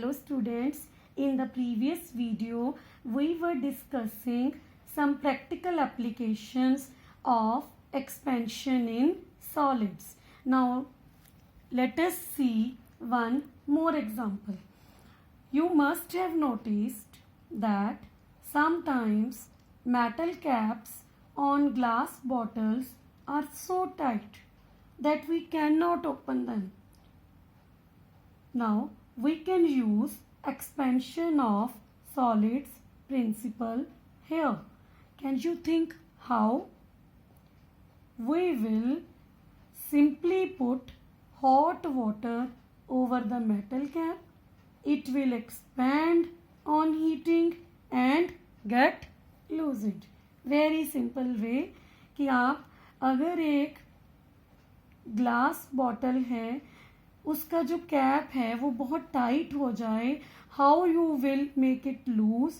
Hello students, in the previous video we were discussing some practical applications of expansion in solids. Now let us see one more example. You must have noticed that sometimes metal caps on glass bottles are so tight that we cannot open them. Now we can use expansion of solids principle here. Can you think how? We will simply put hot water over the metal cap. It will expand on heating and get loosened. Very simple way कि आप अगर एक glass bottle है उसका जो cap है वो बहुत टाइट हो जाए, how you will make it loose?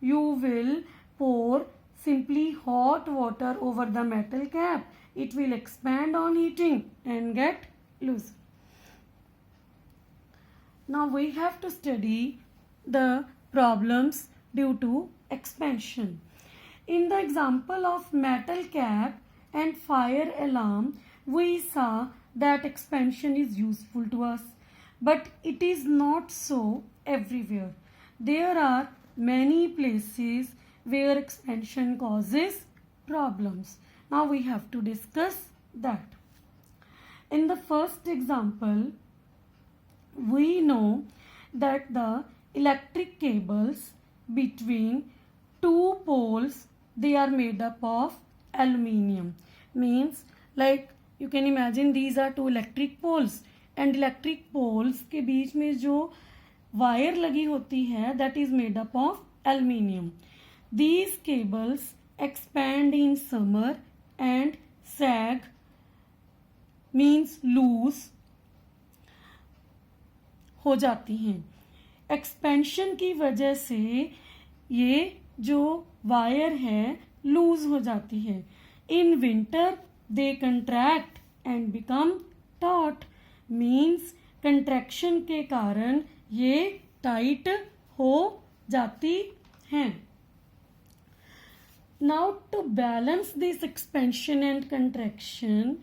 You will pour simply hot water over the metal cap. It will expand on heating and get loose. Now we have to study the problems due to expansion. In the example of metal cap and fire alarm, we saw that expansion is useful to us, but it is not so everywhere. There are many places where expansion causes problems. Now we have to discuss that. In the first example, we know that the electric cables between two poles, they are made up of aluminium. Means like you can imagine these are two electric poles and electric poles के बीच में जो wire लगी होती है that is made up of aluminium. These cables expand in summer and sag means loose हो जाती हैं. Expansion की वजह से ये जो वायर है लूज हो जाती है. In winter they contract and become taut means contraction के कारण ये टाइट हो जाती हैं. Now to balance this expansion and contraction,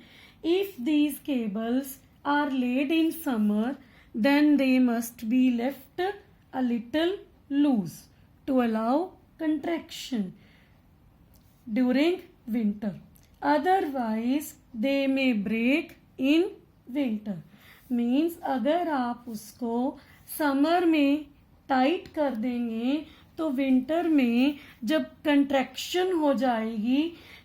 if these cables are laid in summer then they must be left a little loose to allow contraction during winter. Otherwise they may break in winter. Means अगर आप उसको summer में tight कर देंगे तो winter में जब contraction हो जाएगी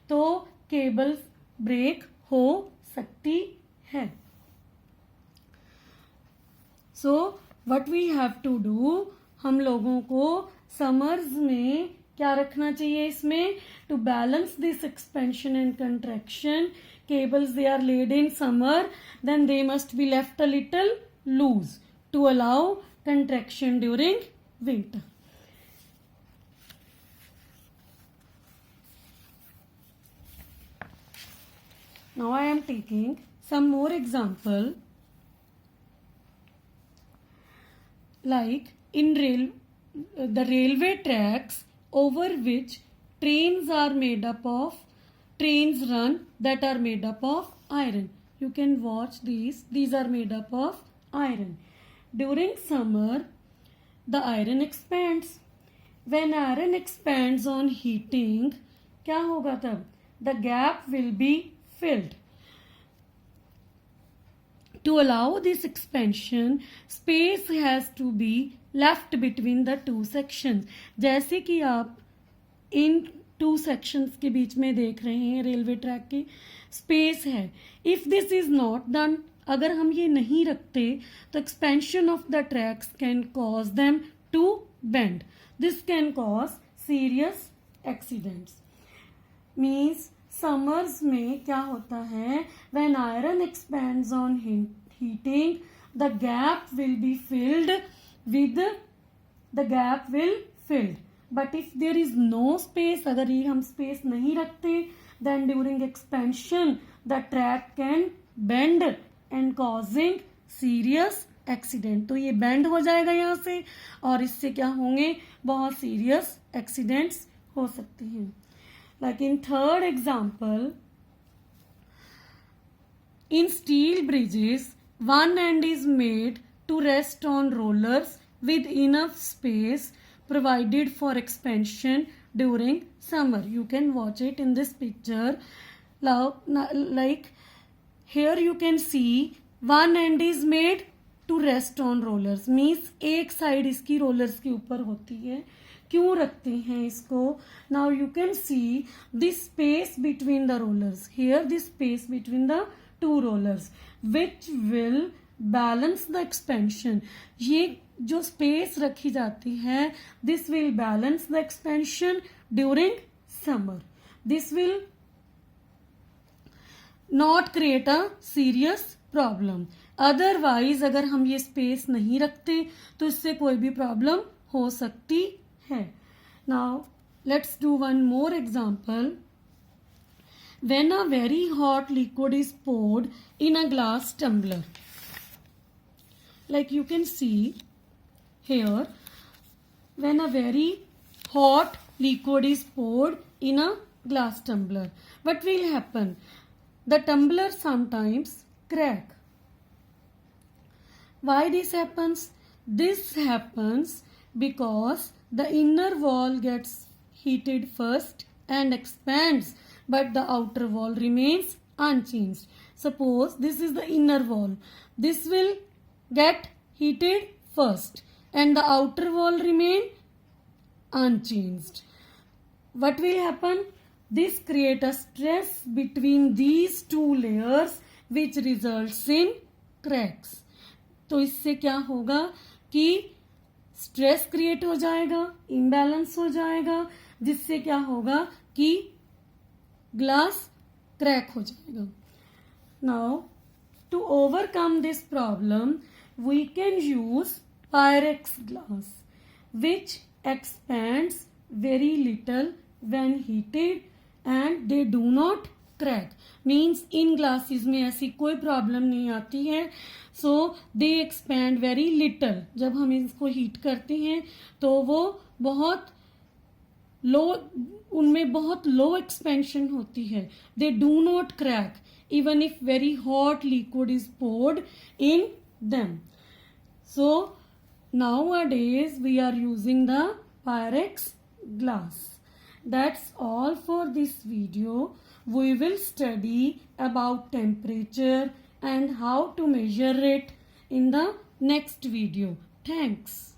तो केबल ब्रेक हो सकती है. So what we have to do, हम लोगों को समर्स में क्या रखना चाहिए इसमें? To balance this expansion and contraction, cables they are laid in summer then they must be left a little loose to allow contraction during winter. Now I am taking some more example. Like in the railway tracks over which trains are made up of, trains run that are made up of iron. You can watch these are made up of iron. During summer the iron expands. When iron expands on heating, क्या होगा तब? The gap will be filled. To allow this expansion, space has to be left between the two sections. जैसे कि आप इन two sections के बीच में देख रहे हैं रेलवे ट्रैक की स्पेस है. If this is not done, अगर हम ये नहीं रखते तो expansion of the tracks can cause them to bend. This can cause serious accidents. Means summers में क्या होता है? When iron expands on heating the gap will be filled with but if there is no space, अगर ये हम space नहीं रखते then during expansion the track can bend and causing serious accident. तो ये बेंड हो जाएगा यहाँ से और इससे क्या होंगे, बहुत सीरियस एक्सीडेंट्स हो सकते हैं। Like in third example, in steel bridges, one end is made to rest on rollers with enough space provided for expansion during summer. You can watch it in this picture. Like here you can see one end is made to rest on rollers. Means एक side इसकी rollers के ऊपर होती है। क्यों रखते हैं इसको? Now you can see this space between the rollers. Here this space between the two rollers which will balance the expansion. ये जो space रखी जाती है, this will balance the expansion during summer. This will not create a serious problem. Otherwise अगर हम ये space नहीं रखते तो इससे कोई भी problem हो सकती है। Now let's do one more example. When a very hot liquid is poured in a glass tumbler, like you can see here, when a very hot liquid is poured in a glass tumbler, what will happen? The tumbler sometimes crack. Why this happens? This happens because the inner wall gets heated first and expands, but the outer wall remains unchanged. Suppose this is the inner wall. This will get heated first and the outer wall remain unchanged. What will happen? This creates a stress between these two layers which results in cracks. तो इससे क्या होगा कि stress create हो जाएगा, imbalance हो जाएगा, जिससे क्या होगा कि ग्लास क्रैक हो जाएगा। Now to overcome this problem we can use Pyrex glass which expands very little when heated and they do not crack. Means in glasses में ऐसी कोई प्रॉब्लम नहीं आती है। So they expand very little. जब हम इसको हीट करते हैं तो वो बहुत लो, उनमें बहुत लो एक्सपेंशन होती है। They do not crack even if very hot liquid is poured in them. So nowadays we are using the Pyrex glass. That's all for this video. We will study about temperature and how to measure it in the next video. Thanks.